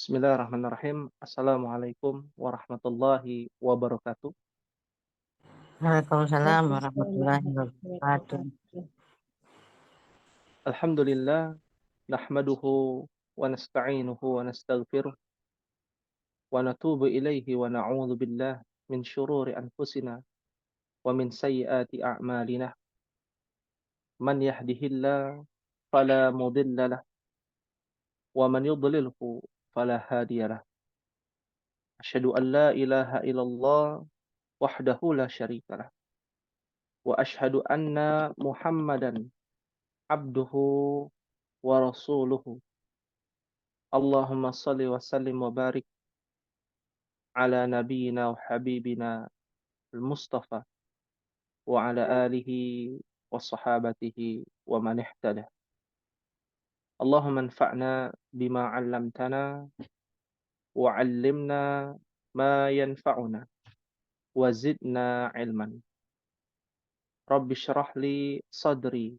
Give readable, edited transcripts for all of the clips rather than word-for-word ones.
Bismillahirrahmanirrahim. Assalamualaikum warahmatullahi wabarakatuh. Waalaikumsalam Waalaikumsalam warahmatullahi warahmatullahi wabarakatuh. wabarakatuh. Alhamdulillah, nahmaduhu wa nasta'inuhu wa nastaghfiruh wa natubu ilaihi wa na'udzu billah min syururi anfusina wa min sayyiati a'malina. Man yahdihillah fala mudilla lah wa man yudlilhu fala hadiyalah. Asyhadu an la ilaha illallah wahdahu la syarikalah wa asyhadu anna Muhammadan abduhu wa rasuluhu. Allahumma salli wa sallim wa barik ala nabiyyina wa habibina al-Mustafa wa ala alihi wa sahabatihi wa man ihtada. Allahumma anfa'na bima 'allamtana wa 'allimna ma yanfa'una wa zidna 'ilman. Rabbi shrah li sadri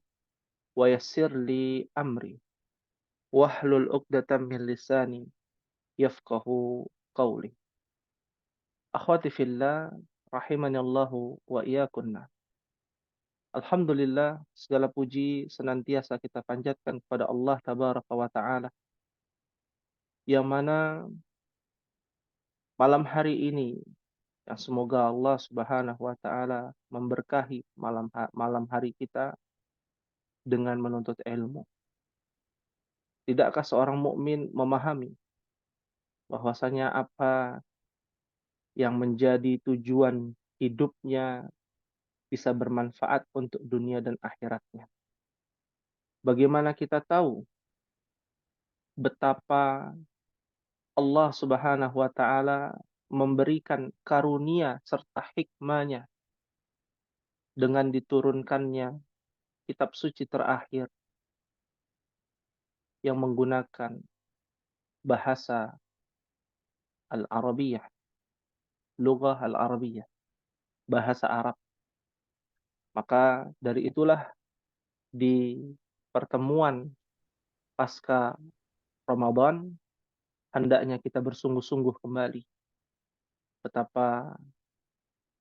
wa yassir li amri wahlul 'uqdatam min lisani yafqahu qawli. Akhwati fillah, rahimanallahu wa iyyakunna. Alhamdulillah, segala puji senantiasa kita panjatkan kepada Allah Tabaraka wa Ta'ala, yang mana malam hari ini, yang semoga Allah Subhanahu wa Ta'ala memberkahi malam hari kita dengan menuntut ilmu. Tidakkah seorang mukmin memahami bahwasanya apa yang menjadi tujuan hidupnya bisa bermanfaat untuk dunia dan akhiratnya? Bagaimana kita tahu betapa Allah Subhanahu wa Ta'ala memberikan karunia serta hikmahnya dengan diturunkannya kitab suci terakhir yang menggunakan bahasa Al-Arabiyah, lughah Al-Arabiyah, bahasa Arab. Maka dari itulah di pertemuan pasca Ramadan hendaknya kita bersungguh-sungguh kembali betapa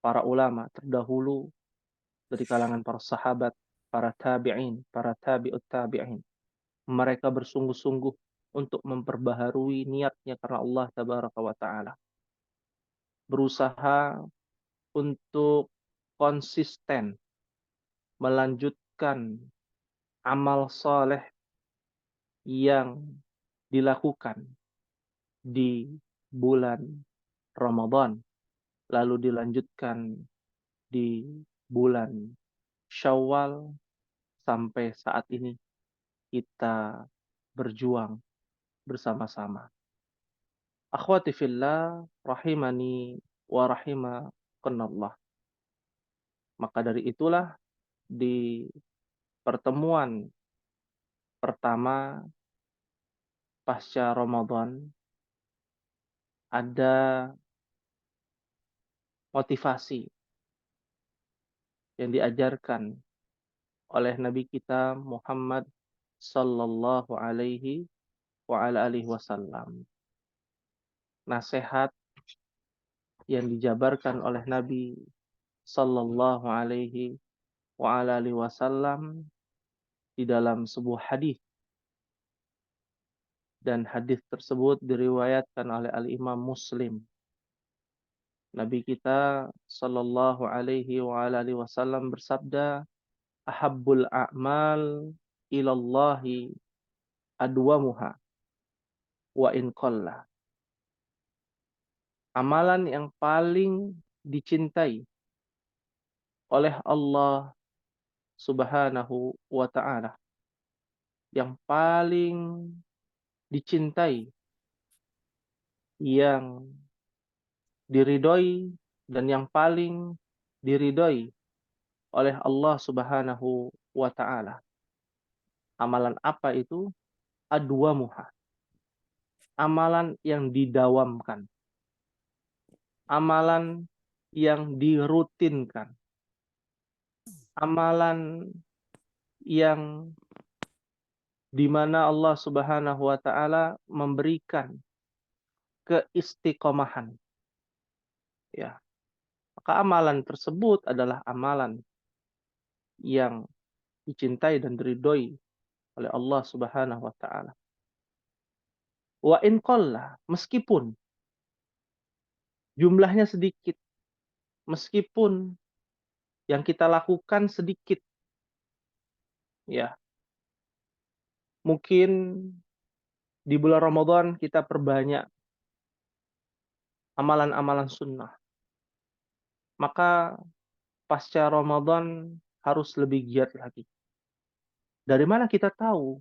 para ulama terdahulu dari kalangan para sahabat, para tabi'in, para tabi'ut tabi'in, mereka bersungguh-sungguh untuk memperbaharui niatnya karena Allah Tabaraka wa Ta'ala. Berusaha untuk konsisten melanjutkan amal soleh yang dilakukan di bulan Ramadan, lalu dilanjutkan di bulan Syawal sampai saat ini kita berjuang bersama-sama. Akhwati fillah, rahimani wa rahimakumullah. Maka dari itulah di pertemuan pertama pasca Ramadan ada motivasi yang diajarkan oleh Nabi kita Muhammad sallallahu alaihi wa ala alihi wasallam. Nasihat yang dijabarkan oleh Nabi sallallahu alaihi wa ala alihi wasallam di dalam sebuah hadis, dan hadis tersebut diriwayatkan oleh Al-Imam Muslim. Nabi kita sallallahu alaihi wa ala alihi wasallam bersabda, "Ahabbul a'mal ilallahi adwamuha wa in qalla." Amalan yang paling dicintai oleh Allah Subhanahu wa Ta'ala, yang paling dicintai, yang diridhoi, dan yang paling diridhoi oleh Allah Subhanahu wa Ta'ala. Amalan apa itu? Adwamuha. Amalan yang didawamkan. Amalan yang dirutinkan. Amalan yang di mana Allah Subhanahu wa Ta'ala memberikan keistiqomahan. Ya, maka amalan tersebut adalah amalan yang dicintai dan diridhoi oleh Allah Subhanahu wa taala. Wa in qalla, meskipun jumlahnya sedikit, meskipun yang kita lakukan sedikit, ya. Mungkin di bulan Ramadan kita perbanyak amalan-amalan sunnah. Maka pasca Ramadan harus lebih giat lagi. Dari mana kita tahu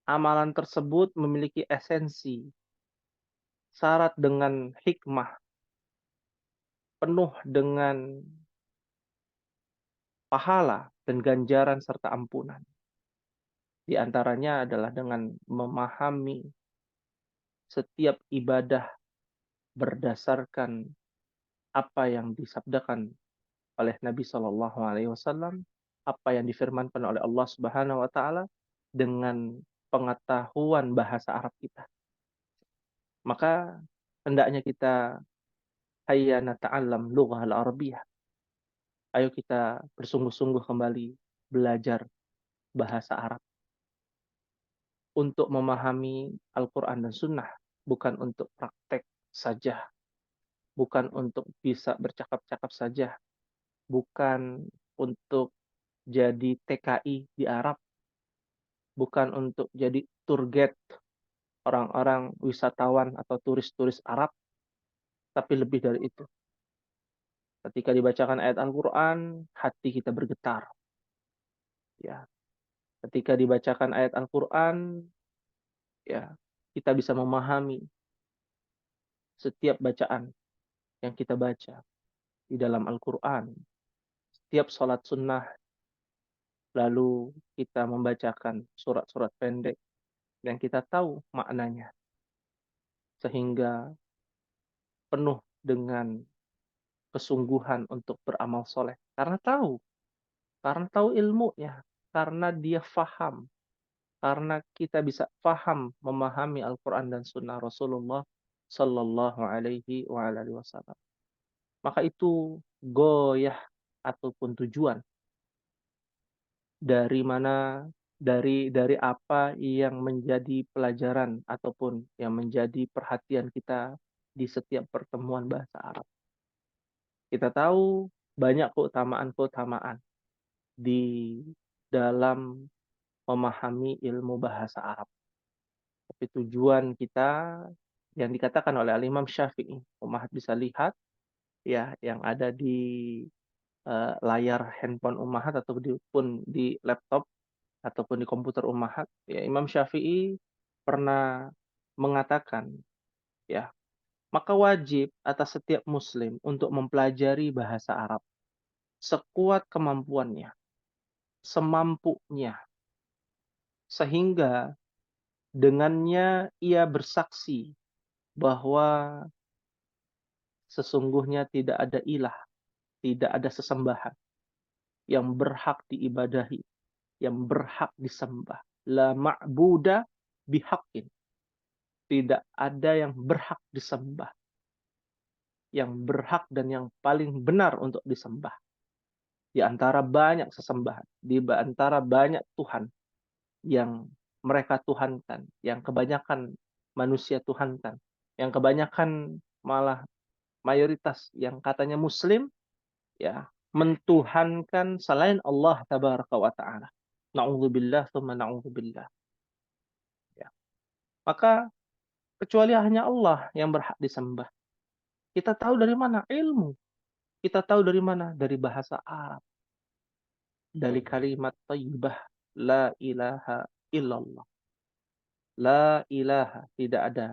amalan tersebut memiliki esensi, syarat dengan hikmah, penuh dengan pahala dan ganjaran serta ampunan. Di antaranya adalah dengan memahami setiap ibadah berdasarkan apa yang disabdakan oleh Nabi Shallallahu Alaihi Wasallam, apa yang difirmankan oleh Allah Subhanahu Wa Taala dengan pengetahuan bahasa Arab kita. Maka hendaknya kita hayya nata'allam lughah al-arabiyyah. Ayo kita bersungguh-sungguh kembali belajar bahasa Arab untuk memahami Al-Quran dan Sunnah, bukan untuk praktek saja, bukan untuk bisa bercakap-cakap saja, bukan untuk jadi TKI di Arab, bukan untuk jadi tour guide orang-orang wisatawan atau turis-turis Arab, tapi lebih dari itu. Ketika dibacakan ayat Al-Quran, hati kita bergetar. Ya, ketika dibacakan ayat Al-Quran, ya, kita bisa memahami setiap bacaan yang kita baca di dalam Al-Quran. Setiap sholat sunnah, lalu kita membacakan surat-surat pendek yang kita tahu maknanya. Sehingga penuh dengan kesungguhan untuk beramal soleh. Karena tahu ilmunya, karena dia faham, karena kita bisa faham, memahami Al-Quran dan Sunnah Rasulullah Sallallahu Alaihi Wasallam. Maka itu goyah ataupun tujuan dari mana dari apa yang menjadi pelajaran ataupun yang menjadi perhatian kita di setiap pertemuan bahasa Arab. Kita tahu banyak keutamaan-keutamaan di dalam memahami ilmu bahasa Arab. Tapi tujuan kita yang dikatakan oleh Al-Imam Syafi'i, Ummahat bisa lihat ya yang ada di layar handphone Ummahat ataupun di laptop ataupun di komputer Ummahat, ya Imam Syafi'i pernah mengatakan ya, maka wajib atas setiap muslim untuk mempelajari bahasa Arab sekuat kemampuannya, semampunya, sehingga dengannya ia bersaksi bahwa sesungguhnya tidak ada ilah, tidak ada sesembahan yang berhak diibadahi, yang berhak disembah. La ma'buda bihaqqin. Tidak ada yang berhak disembah. Yang berhak dan yang paling benar untuk disembah. Di antara banyak sesembahan, di antara banyak Tuhan yang mereka tuhankan, yang kebanyakan manusia tuhankan, yang kebanyakan malah mayoritas yang katanya muslim ya mentuhankan selain Allah tabaraka wa taala. Na'udzubillah tsumma na'udzubillah. Ya. Maka kecuali hanya Allah yang berhak disembah. Kita tahu dari mana? Ilmu. Kita tahu dari mana? Dari bahasa Arab. Dari kalimat thayyibah la ilaha illallah. La ilaha, tidak ada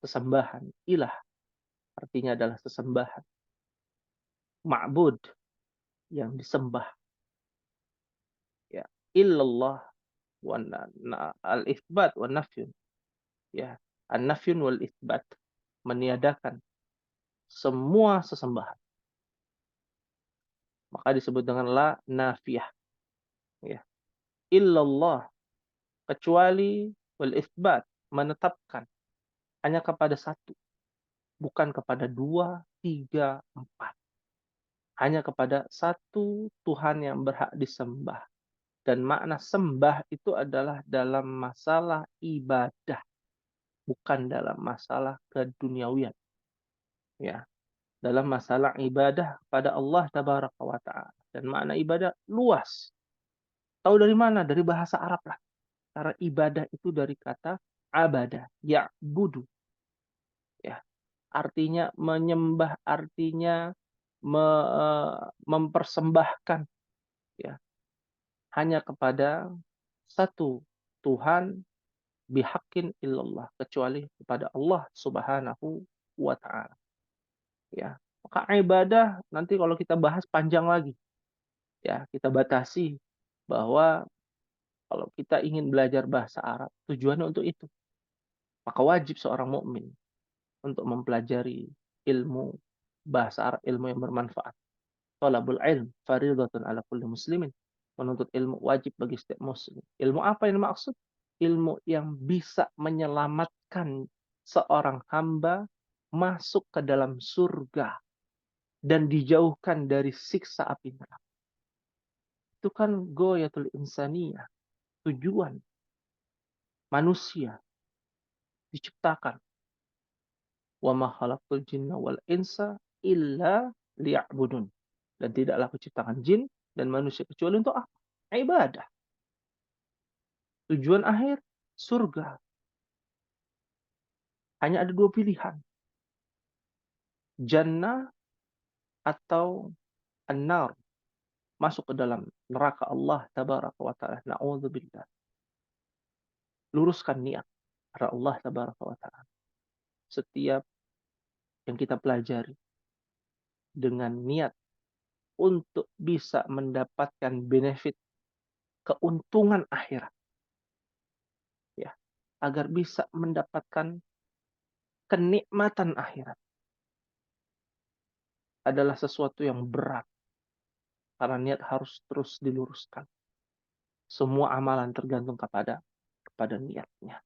sesembahan. Ilah artinya adalah sesembahan. Ma'bud, yang disembah. Ya, illallah wa al-itsbat wa nafyun. Ya, an-nafyun wal itsbat, meniadakan semua sesembahan. Maka disebut dengan la nafiyah. Ya. Illallah, kecuali wal itsbat, menetapkan hanya kepada satu. bukan kepada dua, tiga, empat. Hanya kepada satu Tuhan yang berhak disembah. Dan makna sembah itu adalah dalam masalah ibadah, bukan dalam masalah keduniawian. Ya, dalam masalah ibadah pada Allah Tabaraka wa Ta'ala. Dan makna ibadah luas. Tahu dari mana? Dari bahasa Arab lah. Karena ibadah itu dari kata abada, ya'budu. Ya, artinya menyembah, artinya mempersembahkan, ya, hanya kepada satu Tuhan bihaqqin illallah, kecuali kepada Allah Subhanahu wa Ta'ala. Ya, maka ibadah nanti kalau kita bahas panjang lagi. Ya, kita batasi bahwa kalau kita ingin belajar bahasa Arab, tujuannya untuk itu. Maka wajib seorang mukmin untuk mempelajari ilmu bahasa Arab, ilmu yang bermanfaat. Thalabul ilm fardhatun ala kulli muslimin. Menuntut ilmu wajib bagi setiap muslim. Ilmu apa yang dimaksud? Ilmu yang bisa menyelamatkan seorang hamba masuk ke dalam surga dan dijauhkan dari siksa api neraka. Itu kan goyatul insaniyah, tujuan manusia diciptakan. Wa ma khalaqtul jinna wal insa illa liya'budun. Dan tidaklah kuciptakan jin dan manusia kecuali untuk apa? Ibadah. Tujuan akhir surga. Hanya ada dua pilihan. Jannah atau an-nar. Masuk ke dalam neraka Allah tabaraka wa ta'ala. Na'udzubillah. Luruskan niat kepada Allah tabaraka wa ta'ala. Setiap yang kita pelajari dengan niat untuk bisa mendapatkan benefit keuntungan akhirat, ya, agar bisa mendapatkan kenikmatan akhirat, adalah sesuatu yang berat karena niat harus terus diluruskan. Semua amalan tergantung kepada niatnya.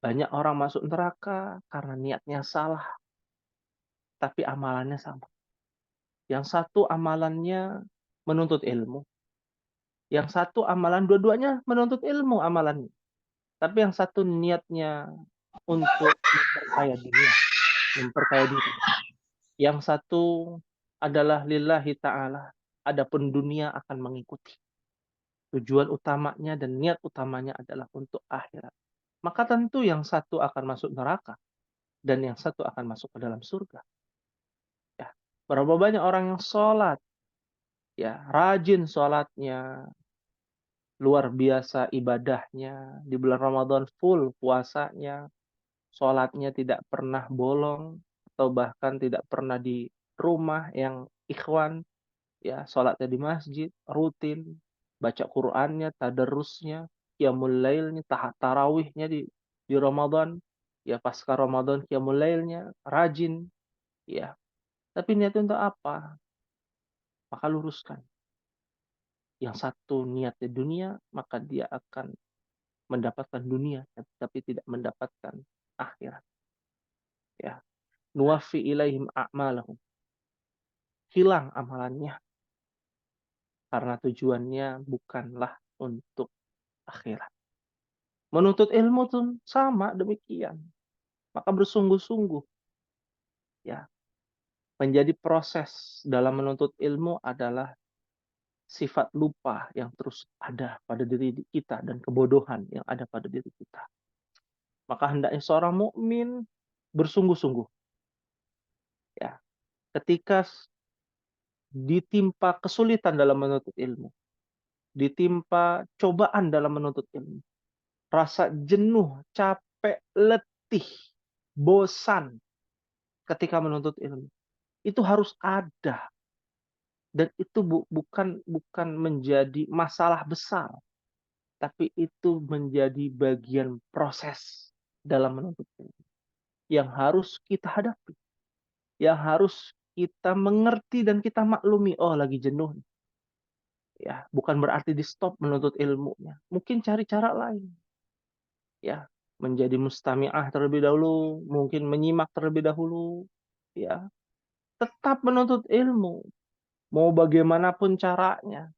Banyak orang masuk neraka karena niatnya salah, tapi amalannya sama. Yang satu amalannya menuntut ilmu, yang satu amalan, dua-duanya menuntut ilmu amalannya. Tapi yang satu niatnya untuk memperkaya dunia, memperkaya diri. Yang satu adalah lillahi ta'ala. Adapun dunia akan mengikuti. Tujuan utamanya dan niat utamanya adalah untuk akhirat. Maka tentu yang satu akan masuk neraka dan yang satu akan masuk ke dalam surga. Ya. Berapa banyak orang yang sholat, ya, rajin sholatnya, luar biasa ibadahnya, di bulan Ramadan full puasanya, sholatnya tidak pernah bolong, atau bahkan tidak pernah di rumah yang ikhwan, ya, sholatnya di masjid, rutin, baca Qur'annya, tadarusnya, qiyamul lailnya, tarawihnya di Ramadan, ya, pasca Ramadan qiyamul lailnya, rajin, ya. Tapi niatnya untuk apa? Maka luruskan. Yang satu niatnya dunia, maka dia akan mendapatkan dunia, tapi tidak mendapatkan akhirat. Ya. Nuwaffi ilaihim a'malahum. Hilang amalannya karena tujuannya bukanlah untuk akhirat. Menuntut ilmu pun sama demikian. Maka bersungguh-sungguh, ya. Menjadi proses dalam menuntut ilmu adalah sifat lupa yang terus ada pada diri kita dan kebodohan yang ada pada diri kita. Maka hendaknya seorang mukmin bersungguh-sungguh, ya. Ketika ditimpa kesulitan dalam menuntut ilmu, ditimpa cobaan dalam menuntut ilmu, rasa jenuh, capek, letih, bosan ketika menuntut ilmu, itu harus ada. Dan itu bukan menjadi masalah besar, tapi itu menjadi bagian proses dalam menuntut ilmu yang harus kita hadapi, yang harus kita mengerti dan kita maklumi. Oh, lagi jenuh. Ya, bukan berarti di stop menuntut ilmunya. Mungkin cari cara lain. Ya, menjadi mustami'ah terlebih dahulu, mungkin menyimak terlebih dahulu, ya, tetap menuntut ilmu, mau bagaimanapun caranya,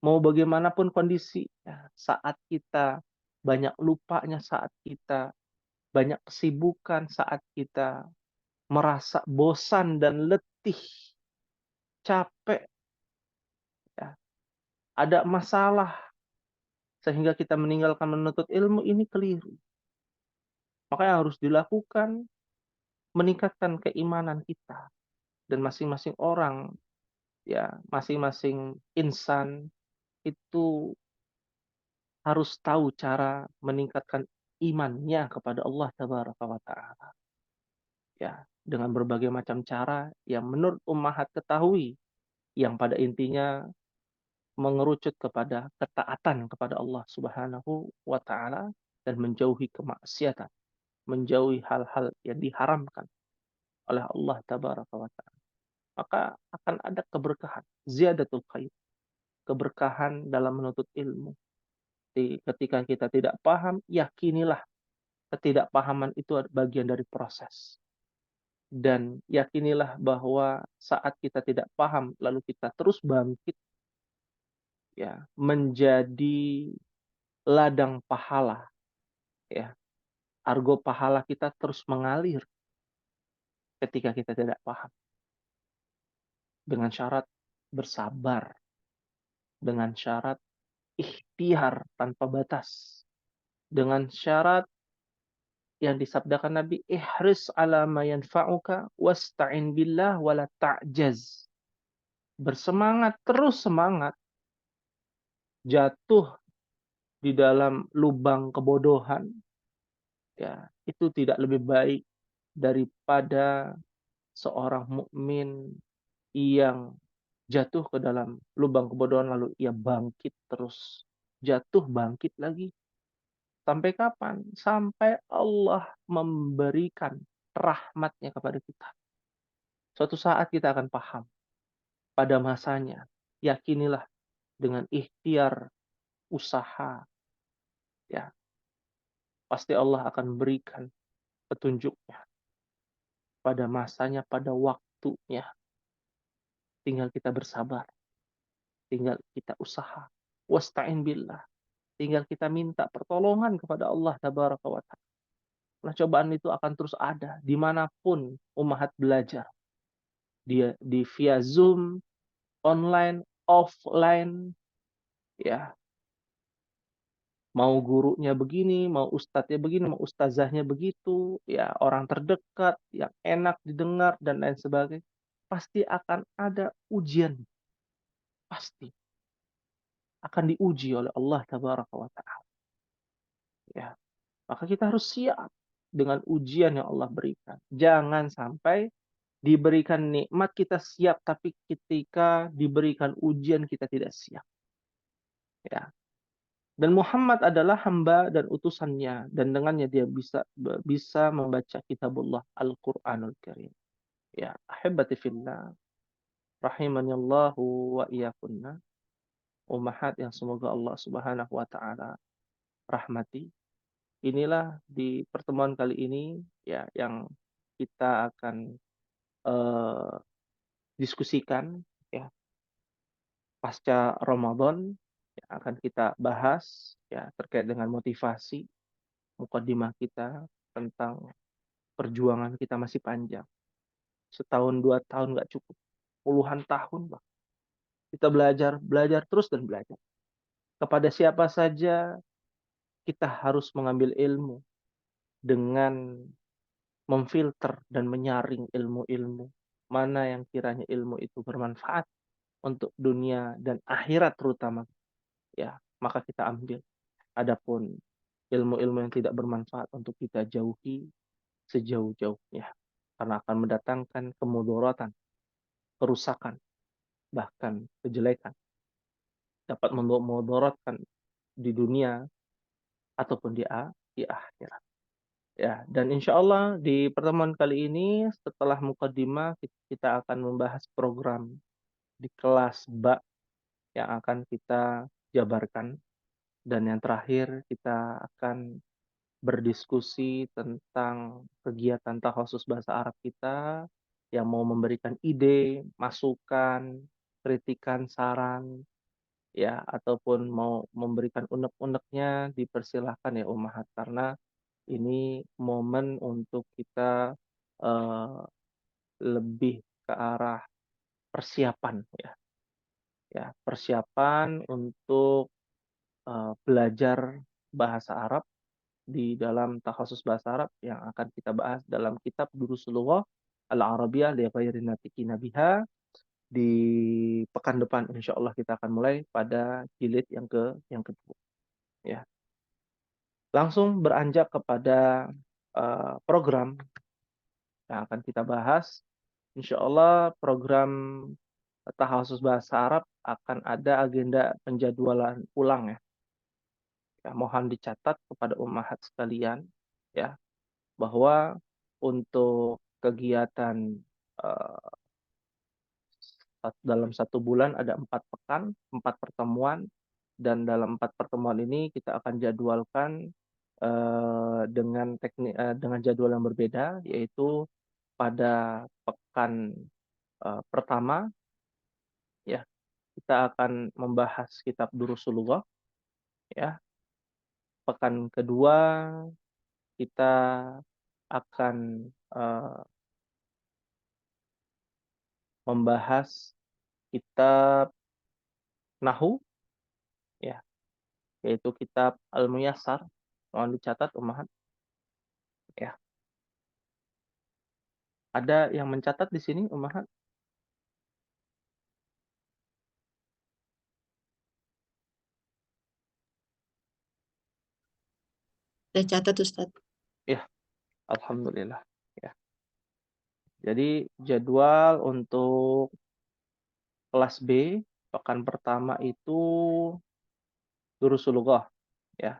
mau bagaimanapun kondisinya, saat kita banyak lupanya, saat kita banyak kesibukan, saat kita merasa bosan dan letih, capek, ya, ada masalah sehingga kita meninggalkan menuntut ilmu, ini keliru. Maka yang harus dilakukan, meningkatkan keimanan kita. Dan masing-masing orang, ya, masing-masing insan itu harus tahu cara meningkatkan imannya kepada Allah Tabaraka wa Ta'ala. Ya, dengan berbagai macam cara yang menurut ummahat ketahui, yang pada intinya mengerucut kepada ketaatan kepada Allah Subhanahu wa Ta'ala dan menjauhi kemaksiatan, menjauhi hal-hal yang diharamkan oleh Allah Tabaraka wa Ta'ala. Maka akan ada keberkahan, ziyadatul khair, keberkahan dalam menuntut ilmu. Ketika kita tidak paham, yakinilah ketidakpahaman itu bagian dari proses. Dan yakinilah bahwa saat kita tidak paham, lalu kita terus bangkit, ya, menjadi ladang pahala, ya, argo pahala kita terus mengalir ketika kita tidak paham. Dengan syarat bersabar, dengan syarat ikhtiar tanpa batas, dengan syarat yang disabdakan Nabi, ihris ala ma yanfa'uka wasta'in billah wala ta'jaz. Bersemangat, terus semangat. Jatuh di dalam lubang kebodohan, ya, itu tidak lebih baik daripada seorang mukmin yang jatuh ke dalam lubang kebodohan lalu ia bangkit terus. Jatuh bangkit lagi. Sampai kapan? Sampai Allah memberikan rahmatnya kepada kita. Suatu saat kita akan paham. Pada masanya, yakinilah dengan ikhtiar, usaha, ya, pasti Allah akan berikan petunjuknya pada masanya, pada waktunya. Tinggal kita bersabar, tinggal kita usaha. Wasta'in billah. Tinggal kita minta pertolongan kepada Allah Tabaraka wa Ta'ala. Nah, cobaan itu akan terus ada dimanapun umahat belajar. Dia di via Zoom, online, offline, ya. Mau gurunya begini, mau ustadznya begini, mau ustazahnya begitu, ya, orang terdekat yang enak didengar dan lain sebagainya. Pasti akan ada ujian, pasti akan diuji oleh Allah Tabaraka wa Ta'ala. Ya, maka kita harus siap dengan ujian yang Allah berikan. Jangan sampai diberikan nikmat kita siap, tapi ketika diberikan ujian kita tidak siap. Ya. Dan Muhammad adalah hamba dan utusannya, dan dengannya dia bisa membaca kitabullah Al-Qur'anul Karim. Ya, ahibati fillah, rahimanillahu wa iyyakunna, ummahat yang semoga Allah Subhanahu wa taala rahmati. Inilah di pertemuan kali ini, ya, yang kita akan eh, diskusikan, ya, pasca Ramadan, yang akan kita bahas, ya, terkait dengan motivasi mukadimah kita tentang perjuangan kita masih panjang. Setahun, 2 tahun nggak cukup. Puluhan tahun, Bang. Kita belajar, belajar terus dan belajar. Kepada siapa saja kita harus mengambil ilmu dengan memfilter dan menyaring ilmu-ilmu. Mana yang kiranya ilmu itu bermanfaat untuk dunia dan akhirat terutama. Ya, maka kita ambil. Adapun ilmu-ilmu yang tidak bermanfaat untuk kita jauhi sejauh-jauhnya. Karena akan mendatangkan kemudaratan, kerusakan, bahkan kejelekan. Dapat memudaratkan di dunia ataupun di akhirat. Ya, dan insya Allah di pertemuan kali ini setelah mukaddimah kita akan membahas program di kelas BA yang akan kita jabarkan, dan yang terakhir kita akan berdiskusi tentang kegiatan takhasus bahasa Arab kita, yang mau memberikan ide, masukan, kritikan, saran, ya, ataupun mau memberikan unek-uneknya dipersilahkan ya Ummahat, karena ini momen untuk kita, eee, lebih ke arah persiapan persiapan untuk, belajar bahasa Arab di dalam takhasus bahasa Arab yang akan kita bahas dalam kitab Durusul Lughah Al-Arabiyyah li ghairi natikina biha. Di pekan depan insyaallah kita akan mulai pada jilid yang kedua, ya. Langsung beranjak kepada, program yang akan kita bahas. Insyaallah program takhasus bahasa Arab akan ada agenda penjadwalan ulang ya. Ya, mohon dicatat kepada ummahat sekalian ya, bahwa untuk kegiatan, eee, dalam 1 bulan ada 4 pekan, 4 pertemuan, dan dalam 4 pertemuan ini kita akan jadwalkan, dengan jadwal yang berbeda, yaitu pada pekan, pertama ya, kita akan membahas kitab Durusul Lughah ya. Pekan kedua kita akan, membahas kitab Nahwu ya, yaitu kitab Al-Muyassar, mohon dicatat Ummahat ya. Ada yang mencatat di sini Ummahat? Saya catat Ustadz. Ya, alhamdulillah ya. Jadi jadwal untuk kelas B pekan pertama itu Durusul Lughah ya,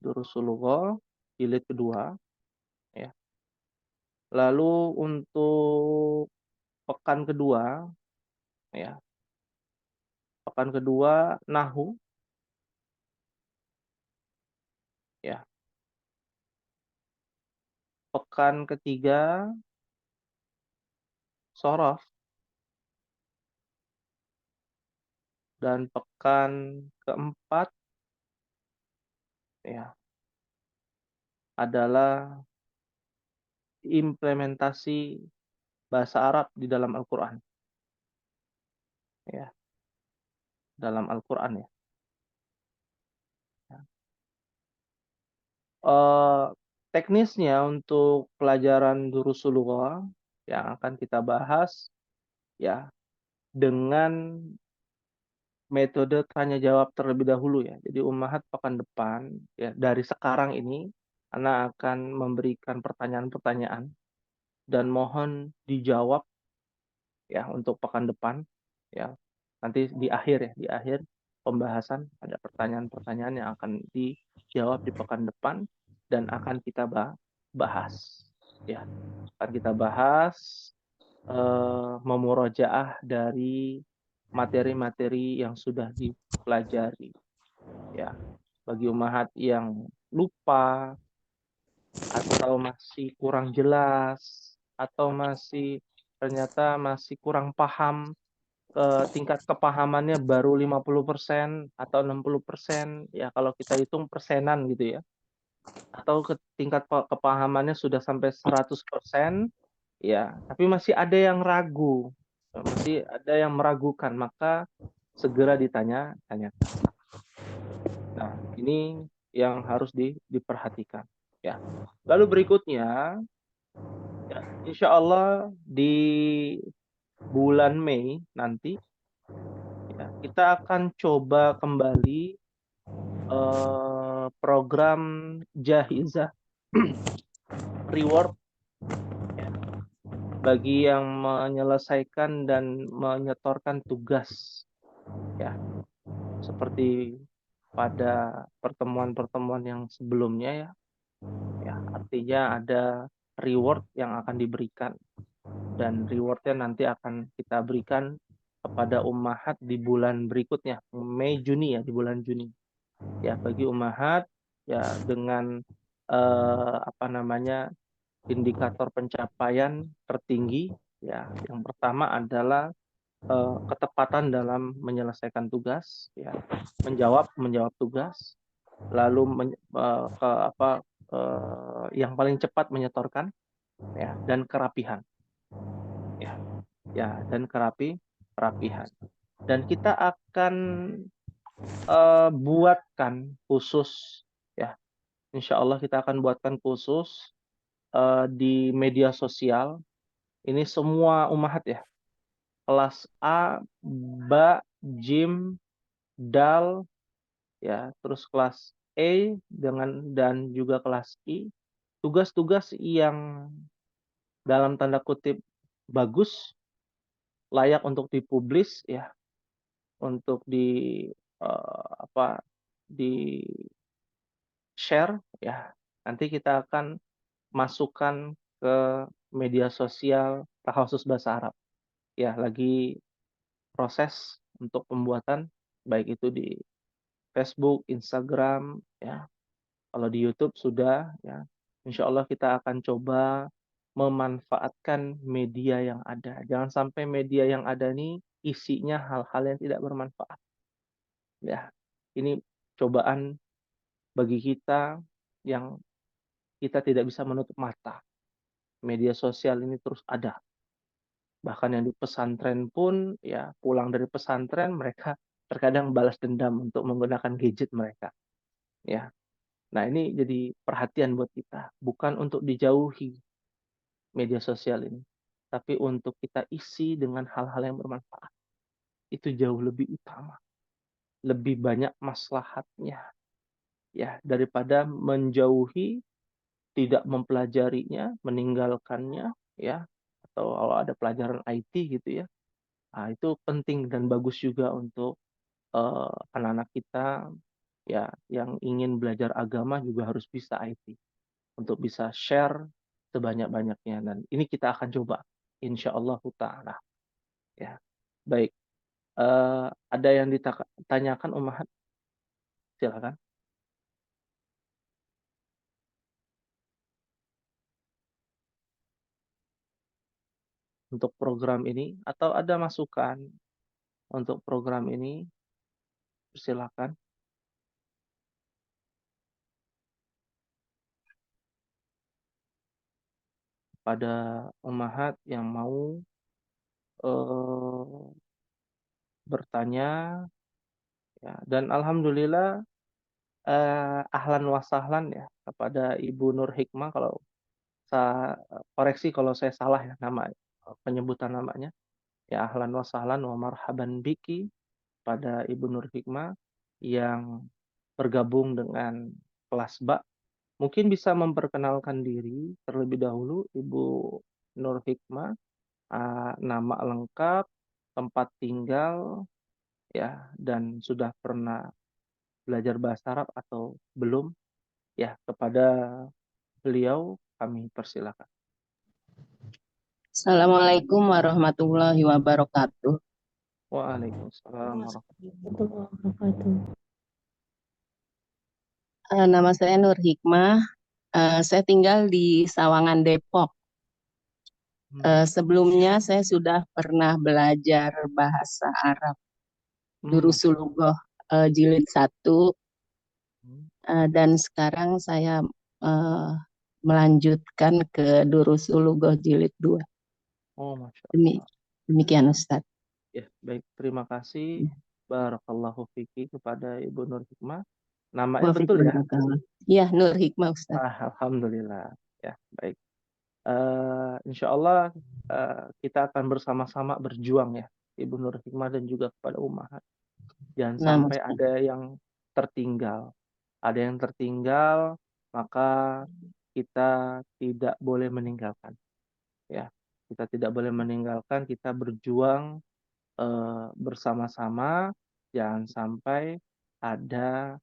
Durusul Lughah jilid kedua ya. Lalu untuk pekan kedua ya, pekan kedua Nahwu ya. Pekan ketiga Shorof, dan pekan keempat ya adalah implementasi bahasa Arab di dalam Al-Qur'an ya, dalam Al-Qur'an ya. Eee, Teknisnya untuk pelajaran Durusul Lughah yang akan kita bahas ya, dengan metode tanya jawab terlebih dahulu ya. Jadi Ummahat pekan depan ya, dari sekarang ini ana akan memberikan pertanyaan-pertanyaan dan mohon dijawab ya untuk pekan depan ya. Nanti di akhir ya, di akhir pembahasan ada pertanyaan-pertanyaan yang akan dijawab di pekan depan dan akan kita bahas ya. Akan kita bahas, memurojaah dari materi-materi yang sudah dipelajari ya. Bagi ummahat yang lupa atau masih kurang jelas atau ternyata masih kurang paham, tingkat kepahamannya baru 50% atau 60% ya, kalau kita hitung persenan gitu ya, atau tingkat kepahamannya sudah sampai 100% ya, tapi masih ada yang ragu, masih ada yang meragukan, maka segera ditanyakan. Nah, ini yang harus diperhatikan ya. Lalu berikutnya ya, insyaallah di bulan Mei nanti ya, kita akan coba kembali, program Jahizah reward ya, bagi yang menyelesaikan dan menyetorkan tugas ya, seperti pada pertemuan-pertemuan yang sebelumnya ya. Ya, artinya ada reward yang akan diberikan dan reward-nya nanti akan kita berikan kepada ummahat di bulan berikutnya, Mei, Juni ya, di bulan Juni. Ya, bagi ummahat ya dengan apa namanya, indikator pencapaian tertinggi ya. Yang pertama adalah ketepatan dalam menyelesaikan tugas ya, menjawab tugas, lalu ke apa, yang paling cepat menyetorkan ya, dan kerapihan ya, ya dan kerapihan. Dan kita akan buatkan khusus ya, insya Allah kita akan buatkan khusus di media sosial ini semua ummahat ya, kelas A, ba, jim, dal, ya, terus kelas E dan juga kelas I, tugas-tugas yang dalam tanda kutip bagus, layak untuk dipublish ya, untuk apa, di-share ya. Nanti kita akan masukkan ke media sosial Takhasus Bahasa Arab. Ya, lagi proses untuk pembuatan, baik itu di Facebook, Instagram, ya. Kalau di YouTube sudah, ya. Insya Allah kita akan coba memanfaatkan media yang ada. Jangan sampai media yang ada nih isinya hal-hal yang tidak bermanfaat. Ya, ini cobaan bagi kita yang kita tidak bisa menutup mata. Media sosial ini terus ada. Bahkan yang di pesantren pun, ya pulang dari pesantren mereka terkadang balas dendam untuk menggunakan gadget mereka. Ya, nah ini jadi perhatian buat kita, bukan untuk dijauhi media sosial ini, tapi untuk kita isi dengan hal-hal yang bermanfaat. Itu jauh lebih utama, lebih banyak maslahatnya, ya daripada menjauhi, tidak mempelajarinya, meninggalkannya, ya atau kalau ada pelajaran IT gitu ya. Nah, itu penting dan bagus juga untuk anak-anak kita ya yang ingin belajar agama juga harus bisa IT. Untuk bisa share sebanyak-banyaknya dan ini kita akan coba insyaallah taala ya. Baik, ada yang ditanyakan Ummahat? Silakan. Untuk program ini atau ada masukan untuk program ini, silakan. Pada Ummahat yang mau eee, bertanya ya dan alhamdulillah ahlan wa sahlan ya kepada Ibu Nur Hikmah kalau koreksi kalau saya salah ya nama penyebutan namanya. Ya ahlan wa sahlan wa marhaban biki pada Ibu Nur Hikmah yang bergabung dengan kelas Ba. Mungkin bisa memperkenalkan diri terlebih dahulu Ibu Nur Hikmah, nama lengkap, tempat tinggal, ya, dan sudah pernah belajar bahasa Arab atau belum? Ya, kepada beliau kami persilakan. Assalamualaikum warahmatullahi wabarakatuh. Waalaikumsalam warahmatullahi Warahmatullahi wabarakatuh. Nama saya Nur Hikmah. Saya tinggal di Sawangan, Depok. wabarakatuh. Sebelumnya saya sudah pernah belajar bahasa Arab Masya Durusulugoh jilid 1, Allah. dan sekarang saya eh, melanjutkan ke Durusulugoh jilid 2. Oh, Masya Demi, Allah. demikian Ustadz. Ya, baik. Terima kasih. Barakallahu fiki kepada Ibu Nur Hikmah. Namanya Wafik betul ya? barakallah. Iya, Nur Hikmah Ustadz. Alhamdulillah. Ya, baik. Insya Allah kita akan bersama-sama berjuang ya, Ibu Nur Hikmah dan juga kepada Ummahat. Jangan Nah, sampai Ustadz. ada yang tertinggal. Ada yang tertinggal, maka kita tidak boleh meninggalkan. Ya, kita tidak boleh meninggalkan. Kita berjuang bersama-sama. Jangan sampai ada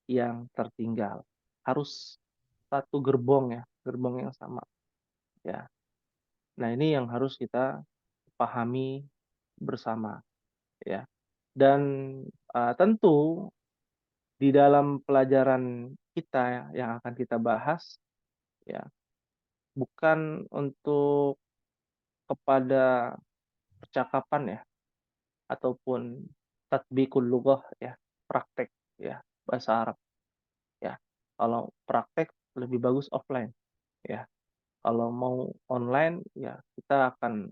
yang tertinggal. Harus satu gerbong ya, gerbong yang sama. Ya. Nah, ini yang harus kita pahami bersama ya. Dan tentu di dalam pelajaran kita yang akan kita bahas ya bukan untuk kepada percakapan ya ataupun tatbikul lughah ya, praktek ya bahasa Arab ya. Kalau praktek lebih bagus offline ya. Kalau mau online ya kita akan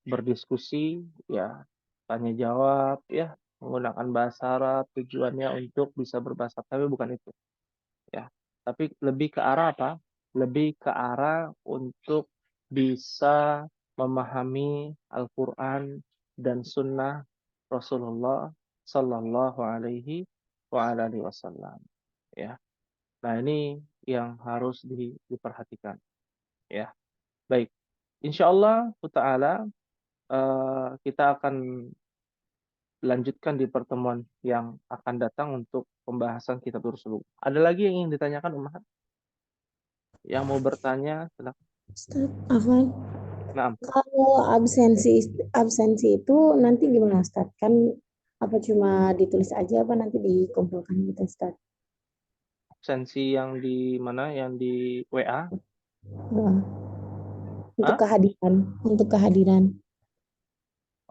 berdiskusi ya, tanya jawab ya, menggunakan bahasa Arab tujuannya untuk bisa berbahasa Arab, tapi bukan itu ya. Tapi lebih ke arah apa? Lebih ke arah untuk bisa memahami Al-Qur'an dan sunnah Rasulullah Sallallahu Alaihi Wasallam ya. Nah, ini yang harus diperhatikan ya. Baik, insya Allah Ta'ala kita akan lanjutkan di pertemuan yang akan datang untuk pembahasan kitab Rasulullah. Ada lagi yang ingin ditanyakan, Umar? Yang mau bertanya, silakan. Ustaz, Afwan, Nah, kalau absensi itu nanti gimana Ustaz? Kan apa cuma ditulis aja apa nanti dikumpulkan gitu Ustaz? absensi yang di mana? Yang di WA? Nah, untuk Hah? untuk kehadiran.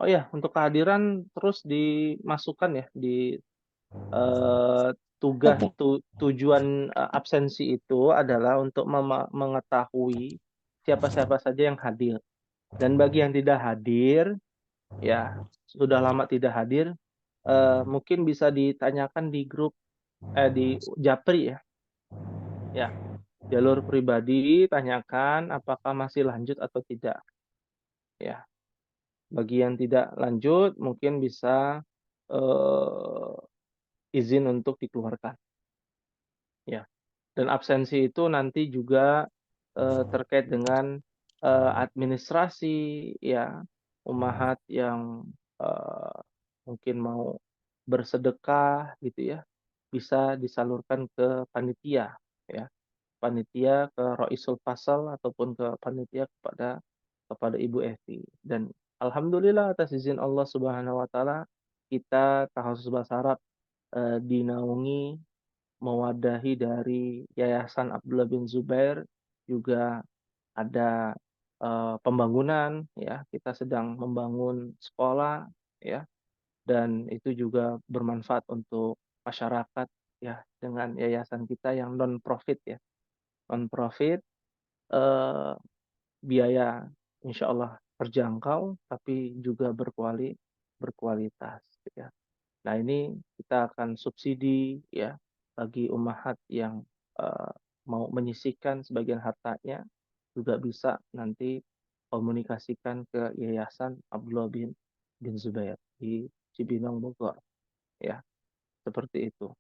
Oh ya, untuk kehadiran terus dimasukkan ya di eh, Oke. tujuan absensi itu adalah untuk mengetahui siapa-siapa saja yang hadir. Dan bagi yang tidak hadir, ya sudah lama tidak hadir, mungkin bisa ditanyakan di grup di Japri ya. Ya, jalur pribadi tanyakan apakah masih lanjut atau tidak. Ya, bagi yang tidak lanjut mungkin bisa eh, izin untuk dikeluarkan. Ya, dan absensi itu nanti juga terkait dengan administrasi ya, umahat yang eh, mungkin mau bersedekah gitu ya, bisa disalurkan ke panitia ya, panitia ke Roisul Fasal ataupun ke panitia kepada Ibu Evi. Dan alhamdulillah atas izin Allah Subhanahu wa taala kita Tahasus Bahasa Arab dinaungi mewadahi dari Yayasan Abdullah bin Zubair, juga ada pembangunan ya, kita sedang membangun sekolah ya, dan itu juga bermanfaat untuk masyarakat ya, dengan yayasan kita yang non profit ya, non profit, eh, biaya insya Allah terjangkau tapi juga berkualitas ya. Nah, ini kita akan subsidi ya bagi umahat yang eh, mau menyisihkan sebagian hartanya, juga bisa nanti komunikasikan ke Yayasan Abdullah bin Zubair di Cibinong Bogor ya, seperti itu.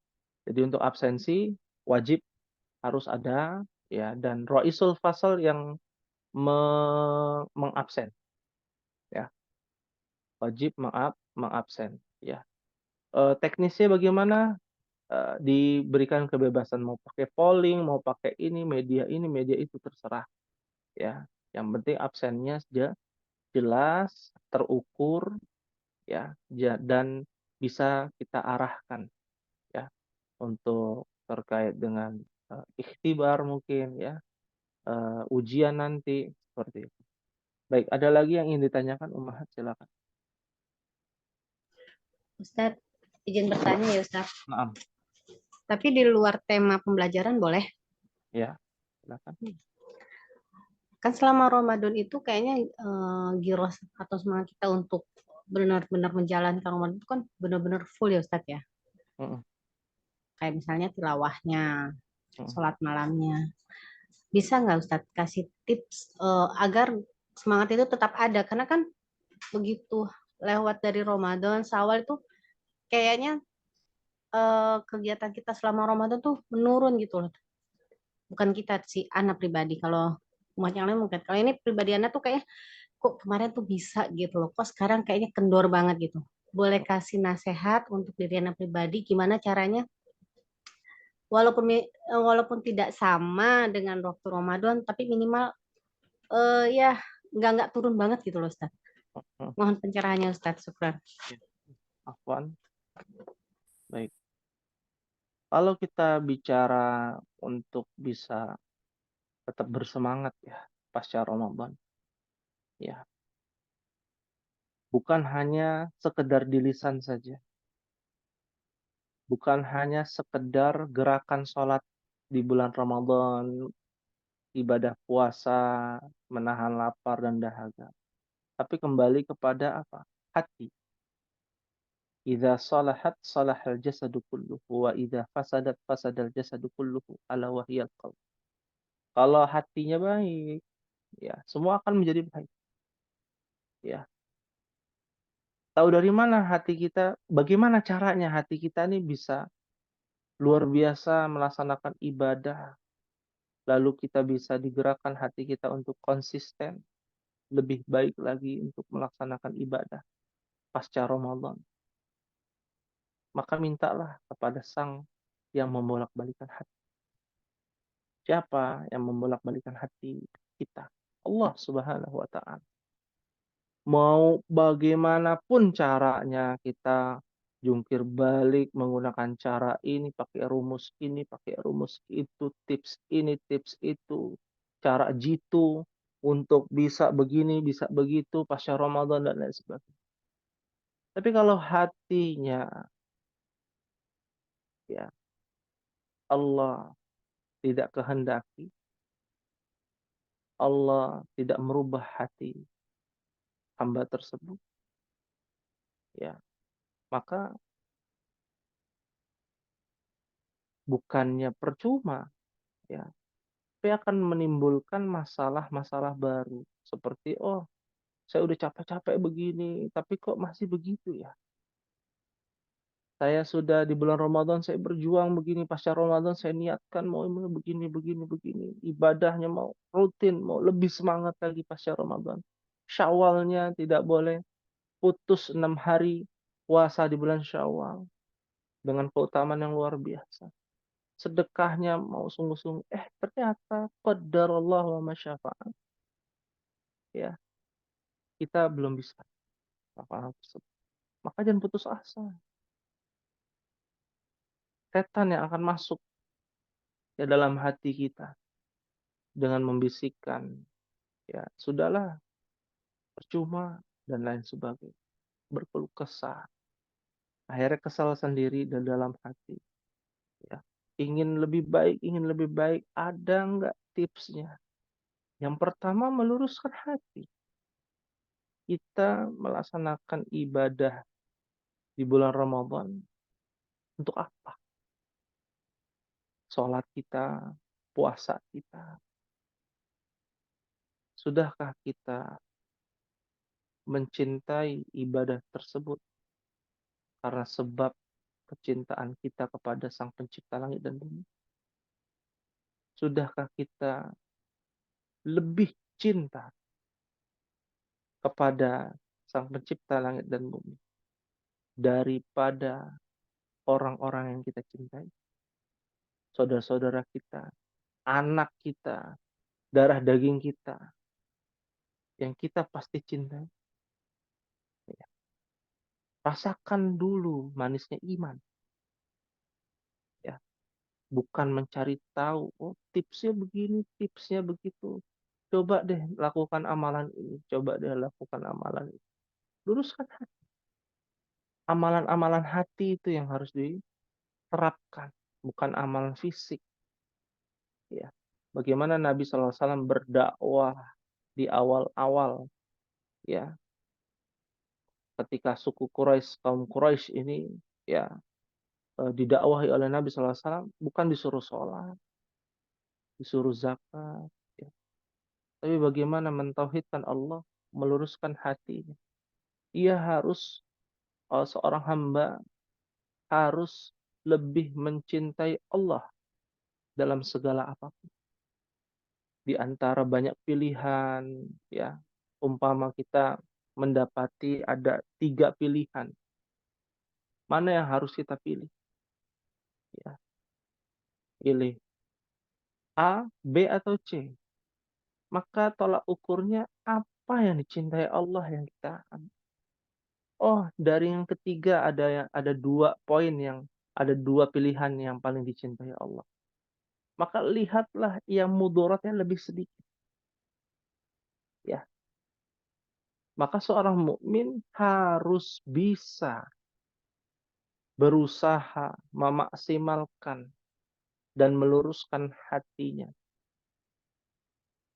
Jadi untuk absensi wajib harus ada ya, dan Roisul Fasal yang mengabsen ya, wajib mengabsen ya. Teknisnya bagaimana? Diberikan kebebasan mau pakai polling, mau pakai ini, media itu terserah ya. Yang penting absennya jelas, terukur ya, dan bisa kita arahkan ya untuk terkait dengan ikhtibar mungkin ya, ujian nanti seperti itu. Baik, ada lagi yang ingin ditanyakan, Ummahat, silakan. Ustadz, izin bertanya ya Ustadz. Maaf. Tapi di luar tema pembelajaran boleh? Ya, silakan. Kan selama Ramadan itu kayaknya giros atau semangat kita untuk benar-benar menjalankan Ramadan itu kan benar-benar full ya Ustadz ya. Kayak misalnya tilawahnya, sholat malamnya. Bisa nggak Ustadz kasih tips agar semangat itu tetap ada? Karena kan begitu lewat dari Ramadan, Syawal itu kayaknya kegiatan kita selama Ramadan tuh menurun gitu loh. Bukan kita sih, anak pribadi. Kalau umat yang lain mungkin. Kalau ini pribadi anak tuh kayak kok kemarin tuh bisa gitu loh. Kok sekarang kayaknya kendor banget gitu. Boleh kasih nasihat untuk diri anak pribadi gimana caranya walaupun tidak sama dengan waktu Ramadan tapi minimal ya nggak turun banget gitu loh Ustaz. Mohon pencerahannya Ustaz. Syukran. Afwan. Baik. Kalau kita bicara untuk bisa tetap bersemangat ya pasca Ramadan. Ya, bukan hanya sekedar di lisan saja, bukan hanya sekedar gerakan sholat di bulan Ramadan, ibadah puasa, menahan lapar dan dahaga, tapi kembali kepada apa? Hati. Idza salahat salahal jasadu kulluhu wa idza fasadat fasadal jasadu kulluhu ala wahiyal qalb. Kalau hatinya baik, ya semua akan menjadi baik. Ya, tahu dari mana hati kita? Bagaimana caranya hati kita ini bisa luar biasa melaksanakan ibadah, lalu kita bisa digerakkan hati kita untuk konsisten, lebih baik lagi untuk melaksanakan ibadah pasca Ramadan. Maka mintalah kepada Sang yang membolak-balikan hati. Siapa yang membolak-balikan hati kita? Allah Subhanahu wa Ta'ala. Mau bagaimanapun caranya kita jungkir balik menggunakan cara ini, pakai rumus ini, pakai rumus itu, tips ini, tips itu, cara jitu untuk bisa begini, bisa begitu, pasca Ramadan dan lain sebagainya. Tapi kalau hatinya ya Allah tidak kehendaki, Allah tidak merubah hati hamba tersebut, ya maka bukannya percuma, ya, tapi akan menimbulkan masalah-masalah baru. Seperti, oh, saya udah capek-capek begini, tapi kok masih begitu ya? Saya sudah di bulan Ramadan, saya berjuang begini, pasca Ramadan saya niatkan mau begini, begini, begini. Ibadahnya mau rutin, mau lebih semangat lagi pasca Ramadan. Syawalnya tidak boleh putus 6 hari puasa di bulan Syawal dengan keutamaan yang luar biasa. Sedekahnya mau sungguh-sungguh, ternyata qadarullah wa masyafa'al. Ya, kita belum bisa melakukan hal tersebut. Maka jangan putus asa. Setan yang akan masuk ya dalam hati kita dengan membisikkan, ya sudahlah, percuma dan lain sebagainya. Berkeluh kesah. Akhirnya kesal sendiri dan dalam hati. Ya. Ingin lebih baik, ada nggak tipsnya? Yang pertama meluruskan hati. Kita melaksanakan ibadah di bulan Ramadan untuk apa? Sholat kita, puasa kita. Sudahkah kita mencintai ibadah tersebut karena sebab kecintaan kita kepada Sang Pencipta langit dan bumi? Sudahkah kita lebih cinta kepada Sang Pencipta langit dan bumi daripada orang-orang yang kita cintai? Saudara-saudara kita, anak kita, darah daging kita, yang kita pasti cintai. Ya. Rasakan dulu manisnya iman. Ya. Bukan mencari tahu, oh tipsnya begini, tipsnya begitu. Coba deh lakukan amalan ini, coba deh lakukan amalan itu. Luruskan hati. Amalan-amalan hati itu yang harus diterapkan, bukan amalan fisik. Ya. Bagaimana Nabi SAW berdakwah di awal-awal, ya, ketika suku Quraisy, kaum Quraisy ini, ya, didakwahi oleh Nabi SAW, bukan disuruh sholat, disuruh zakat, ya. Tapi bagaimana mentauhidkan Allah, meluruskan hatinya. Ia harus, seorang hamba harus lebih mencintai Allah dalam segala apapun. Di antara banyak pilihan, ya, umpama kita mendapati ada 3 pilihan, mana yang harus kita pilih? Ya, pilih A, B, atau C. Maka tolak ukurnya apa yang dicintai Allah yang kita ambil. Oh, dari yang ketiga ada 2 poin yang ada 2 pilihan yang paling dicintai Allah. maka lihatlah yang mudaratnya lebih sedikit. Ya, maka seorang mukmin harus bisa berusaha memaksimalkan dan meluruskan hatinya,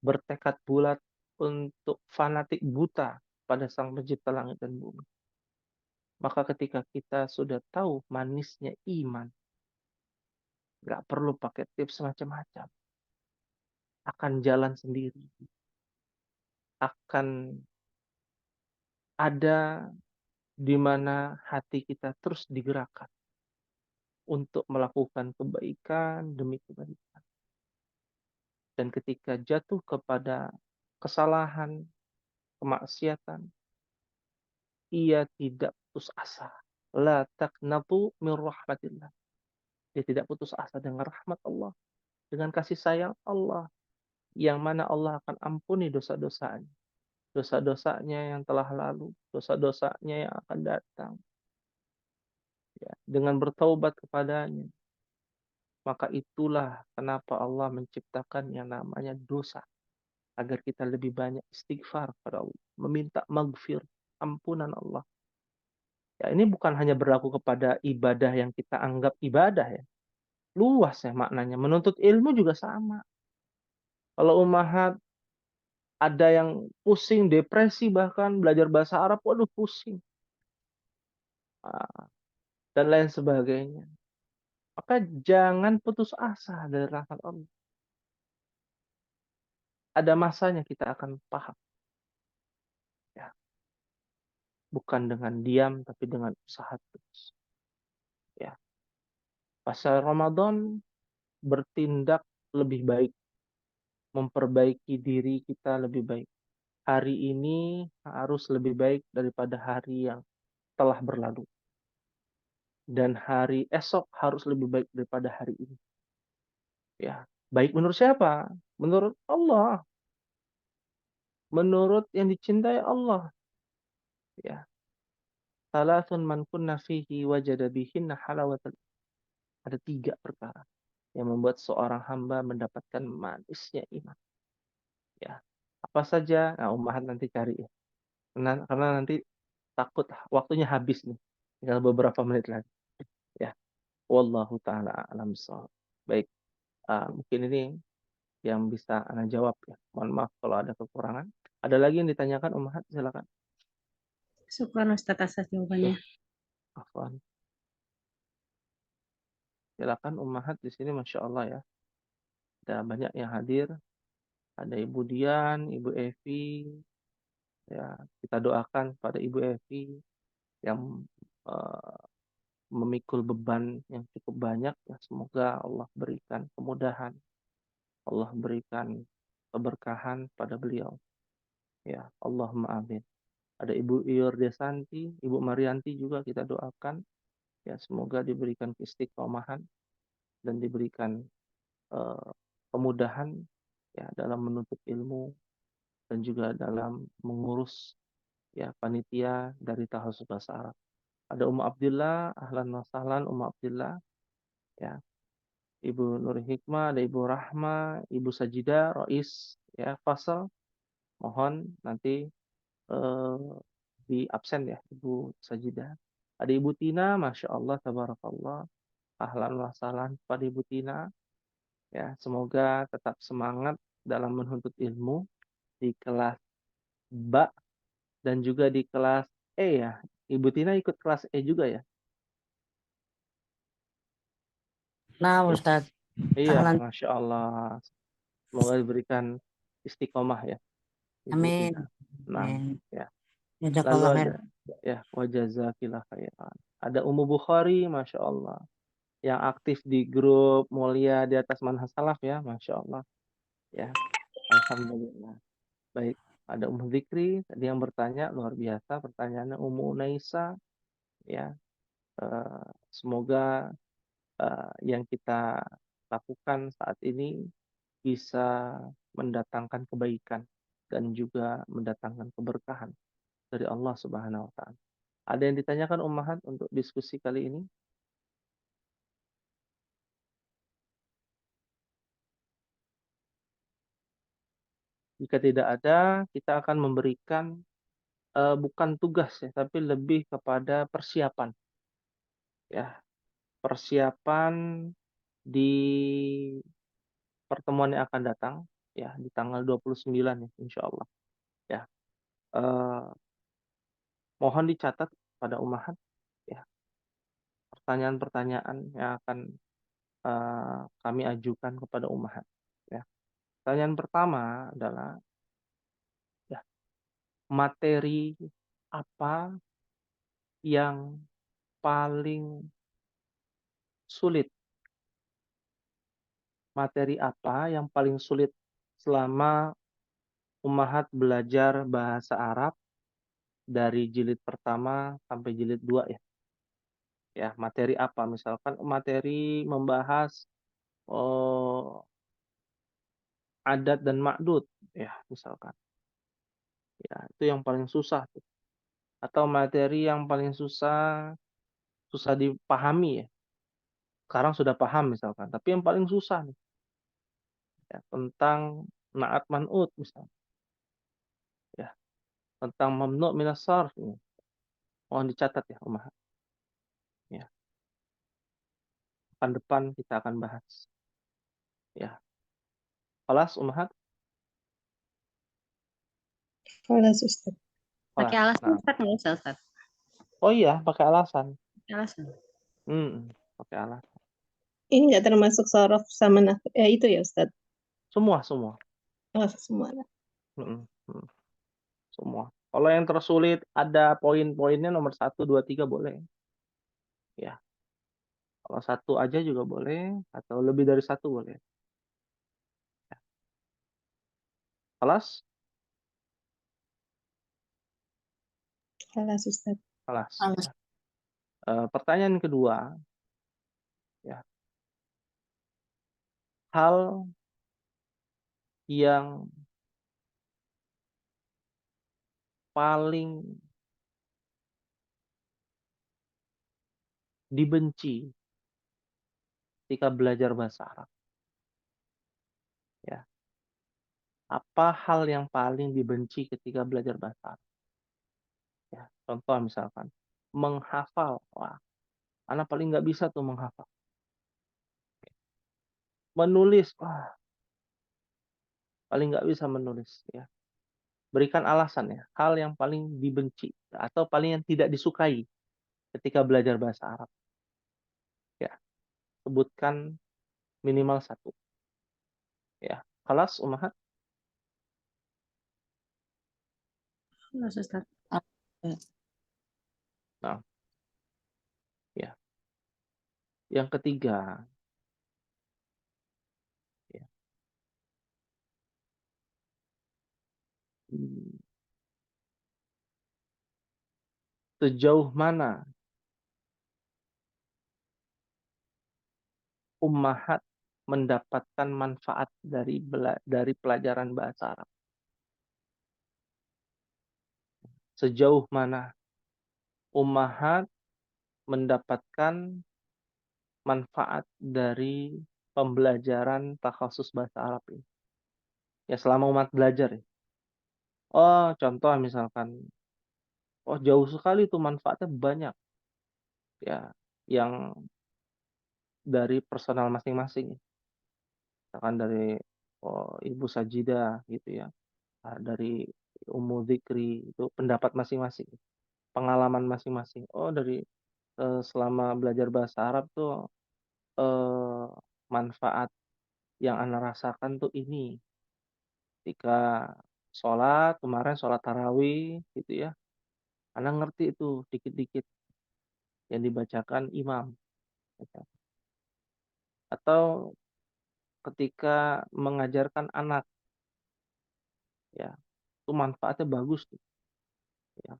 bertekad bulat untuk fanatik buta pada Sang Pencipta langit dan bumi. Maka ketika kita sudah tahu manisnya iman, nggak perlu pakai tips macam-macam. Akan jalan sendiri. Akan ada di mana hati kita terus digerakkan untuk melakukan kebaikan demi kebaikan. Dan ketika jatuh kepada kesalahan, kemaksiatan, ia tidak putus asa. La taqnatu min rahmatillah. Dia tidak putus asa dengan rahmat Allah, dengan kasih sayang Allah, yang mana Allah akan ampuni dosa-dosanya. Dosa-dosanya yang telah lalu, dosa-dosanya yang akan datang. Ya, dengan bertaubat kepadanya. Maka itulah kenapa Allah menciptakan yang namanya dosa. Agar kita lebih banyak istighfar pada Allah. Meminta maghfir, ampunan Allah. Ya, ini bukan hanya berlaku kepada ibadah yang kita anggap ibadah ya. Luas ya maknanya. Menuntut ilmu juga sama. Kalau ummahat ada yang pusing, depresi bahkan belajar bahasa Arab, waduh pusing. Dan lain sebagainya. Maka jangan putus asa dari rahmat Allah. Ada masanya kita akan paham. Ya. Bukan dengan diam, tapi dengan usaha terus. Ya. Pasal Ramadan bertindak lebih baik. Memperbaiki diri kita lebih baik. Hari ini harus lebih baik daripada hari yang telah berlalu. Dan hari esok harus lebih baik daripada hari ini. Ya, baik menurut siapa? Menurut Allah. Menurut yang dicintai Allah. Ya. Salasun man kunna fihi wajada bihinna halawatal. Ada 3 perkara yang membuat seorang hamba mendapatkan manisnya iman. Ya. Apa saja? Nah, ummahat nanti cari ya. Karena nanti takut waktunya habis nih. Tinggal beberapa menit lagi. Ya. Wallahu taala alam shawab. Baik. Mungkin ini yang bisa Ana jawab ya. Mohon maaf kalau ada kekurangan. Ada lagi yang ditanyakan ummahat? Silakan. Syukran Ustaz atas jawabannya. Afwan. Silakan ummahat di sini Masya Allah ya. Ada banyak yang hadir. Ada Ibu Dian, Ibu Evi. Ya, kita doakan pada Ibu Evi yang memikul beban yang cukup banyak. Ya, semoga Allah berikan kemudahan. Allah berikan keberkahan pada beliau. Ya, Allahumma amin. Ada Ibu Iyor Desanti, Ibu Marianti juga kita doakan. Ya, semoga diberikan keistiqomahan dan diberikan kemudahan ya dalam menuntut ilmu dan juga dalam mengurus ya panitia dari Tahfiz Bahasa Arab. Ada Ummu Abdillah, ahlan wa sahlan Ummu Abdillah, ya. Ibu Nur Hikmah, ada Ibu Rahma, Ibu Sajida, Rois, ya, Fasal. Mohon nanti di absen ya Ibu Sajida. Ada Ibu Tina, Masya Allah, Tabarakallah. Ahlan wa sahlan pada Ibu Tina. Ya, semoga tetap semangat dalam menuntut ilmu di kelas BA dan juga di kelas E ya. Ibu Tina ikut kelas E juga ya? Nah, Ustaz. Iya, Ahlan. Masya Allah. Semoga diberikan istiqomah ya, Ibu Amin. Tina. Nah, Amin. ya. Lalu Jazakallah khair. ada ya wajazakillah khairan. Ada Ummu Bukhari, Masya Allah. Yang aktif di grup mulia di atas manhaj salaf ya, Masya Allah. Ya, Alhamdulillah. Baik, ada Ummu Zikri tadi yang bertanya luar biasa pertanyaannya. Ummu Unaisa ya. Semoga yang kita lakukan saat ini bisa mendatangkan kebaikan dan juga mendatangkan keberkahan dari Allah Subhanahu wa taala. Ada yang ditanyakan ummahat untuk diskusi kali ini? Jika tidak ada, kita akan memberikan bukan tugas ya, tapi lebih kepada persiapan ya. Persiapan di pertemuan yang akan datang ya di tanggal 29 ya insyaallah ya. Eh, Mohon dicatat pada Ummahat ya pertanyaan-pertanyaan yang akan kami ajukan kepada Ummahat ya. Pertanyaan pertama adalah ya, materi apa yang paling sulit? Materi apa yang paling sulit selama Ummahat belajar bahasa Arab dari jilid pertama sampai jilid 2 ya? Ya, materi apa? Misalkan materi membahas oh, adat dan ma'dud ya, misalkan. Ya, itu yang paling susah tuh. Atau materi yang paling susah dipahami ya. Sekarang sudah paham misalkan, tapi yang paling susah nih ya, tentang na'at man'ut misalnya. Ya, tentang mamnu' minas sarf ini. Mohon dicatat ya, Umar. Ya, pekan depan kita akan bahas. Ya. Kelas Umar? Kelas Ustaz. Pakai Kelas. alasan Nah. Ustaz nggak usah Ustaz? Oh iya, pakai alasan. Pakai alasan. Pakai alasan. Ini nggak termasuk sorof sama itu ya Ustaz? Semua. Oh, semua. Mm, mm, Semua. Kalau yang tersulit ada poin-poinnya nomor 1, 2, 3 boleh. Ya. Kalau satu aja juga boleh, atau lebih dari satu boleh. Ya. Kelas? Kelas Ustaz. Kelas. Kelas. Ya. Pertanyaan kedua, ya. Hal yang paling dibenci ketika belajar bahasa Arab. Ya. Apa hal yang paling dibenci ketika belajar bahasa Arab? Ya. Contoh misalkan, menghafal. Wah, anak paling nggak bisa tuh menghafal. Menulis, wah, paling nggak bisa menulis. Ya. Berikan alasan ya, hal yang paling dibenci atau paling yang tidak disukai ketika belajar bahasa Arab. Ya, sebutkan minimal satu. Ya, kelas Ummahat. Kelas Ustaz. Nah, ya. Yang ketiga, ya. Sejauh mana Ummahat mendapatkan manfaat dari pelajaran bahasa Arab? Sejauh mana Ummahat mendapatkan manfaat dari pembelajaran takhasus bahasa Arab ini? Ya selama umat belajar ya. Oh, contoh misalkan, oh jauh sekali tuh manfaatnya banyak. Ya, yang dari personal masing-masing. Misalkan dari Ibu Sajidah gitu ya. Dari Ummu Dzikri itu pendapat masing-masing, pengalaman masing-masing. Oh, dari selama belajar bahasa Arab tuh eh, manfaat yang Ana rasakan tuh ini. Ketika kemarin sholat tarawih gitu ya. Ana ngerti itu dikit-dikit yang dibacakan imam. Gitu. Atau ketika mengajarkan anak ya, itu manfaatnya bagus tuh, ya.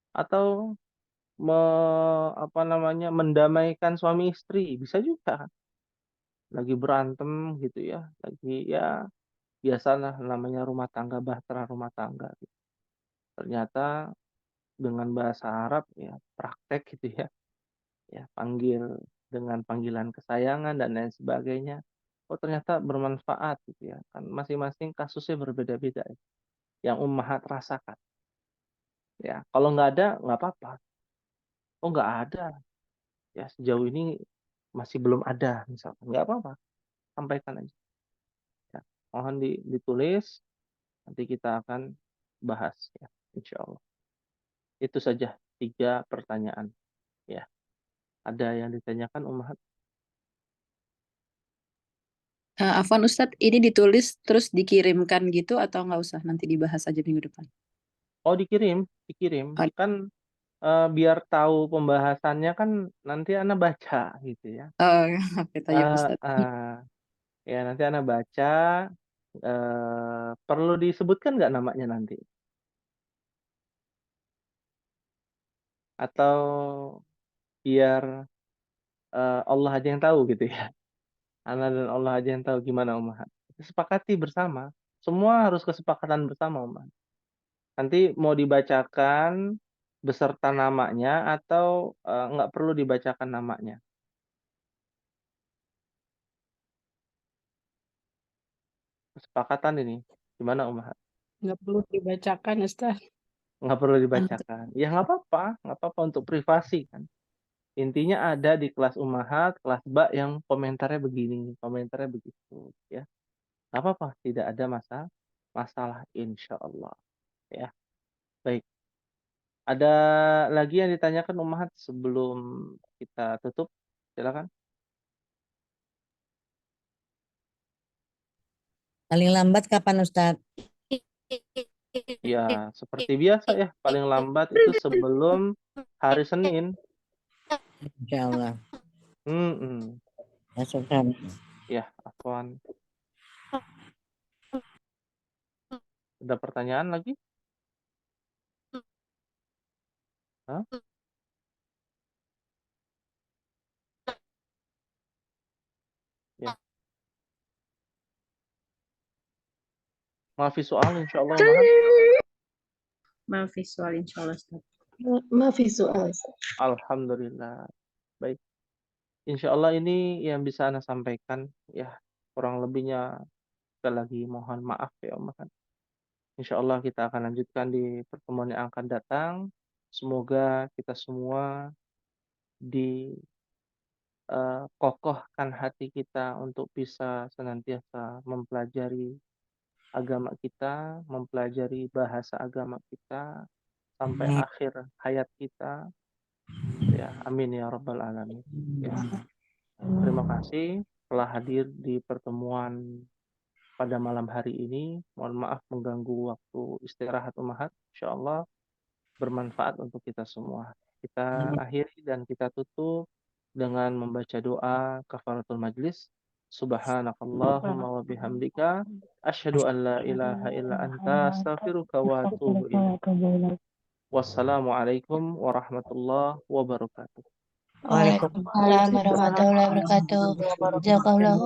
Atau mendamaikan suami istri bisa juga lagi berantem gitu ya, lagi ya biasalah namanya rumah tangga, bahtera rumah tangga gitu. Ternyata dengan bahasa Arab ya praktek gitu ya, ya panggil dengan panggilan kesayangan dan lain sebagainya, oh ternyata bermanfaat gitu ya. Kan masing-masing kasusnya berbeda-beda ya, yang ummahat rasakan. Ya, kalau nggak ada nggak apa-apa. Oh nggak ada, ya sejauh ini masih belum ada misalkan, nggak apa-apa, sampaikan aja. Ya, mohon ditulis, nanti kita akan bahas ya, insya Allah. Itu saja 3 pertanyaan ya. Ada yang ditanyakan ummahat? Afwan Ustadz, ini ditulis terus dikirimkan gitu atau nggak usah nanti dibahas aja minggu depan? Oh dikirim, kan biar tahu pembahasannya kan nanti Ana baca gitu ya. Oh, oke, tanya Eh, Ustadz. eh, ya nanti Ana baca, perlu disebutkan nggak namanya nanti? Atau biar Allah aja yang tahu gitu ya. Ana dan Allah aja yang tahu gimana ummahat. Sepakati bersama. Semua harus kesepakatan bersama ummahat. Nanti mau dibacakan beserta namanya atau nggak perlu dibacakan namanya. Kesepakatan ini gimana ummahat? Nggak perlu dibacakan Ustadz. Nggak perlu dibacakan. Ya nggak apa-apa untuk privasi kan. Intinya ada di kelas ummahat, kelas ba yang komentarnya begini, komentarnya begitu ya. Nggak apa-apa, tidak ada masalah insya Allah ya. Baik. Ada lagi yang ditanyakan ummahat sebelum kita tutup? Silakan. Paling lambat kapan Ustadz? Ya, seperti biasa ya, paling lambat itu sebelum hari Senin. Insya Allah. Mm-mm. Ya, syukran. Ya, afwan. Ada pertanyaan lagi? Hah? Ya. Maafi soal insyaallah ummahat. Maaf visual insya Allah Ustaz. Maaf visual. Alhamdulillah. Baik. Insya Allah ini yang bisa Anda sampaikan ya. Kurang lebihnya sekali lagi mohon maaf ya ummahat. Insya Allah kita akan lanjutkan di pertemuan yang akan datang. Semoga kita semua kokohkan hati kita untuk bisa senantiasa mempelajari agama kita, mempelajari bahasa agama kita sampai akhir hayat kita. Ya, amin ya rabbal alamin. Ya. Terima kasih telah hadir di pertemuan pada malam hari ini. Mohon maaf mengganggu waktu istirahat ummahat. Insyaallah bermanfaat untuk kita semua. Kita akhiri dan kita tutup dengan membaca doa kafaratul majlis. Subhanakallahumma wa bihamdika asyhadu an la ilaha illa anta astaghfiruka wa atubu ilaik. Wassalamualaikum warahmatullahi wabarakatuh. Waalaikumsalam. Waalaikumsalam warahmatullahi wabarakatuh. Jazakallahu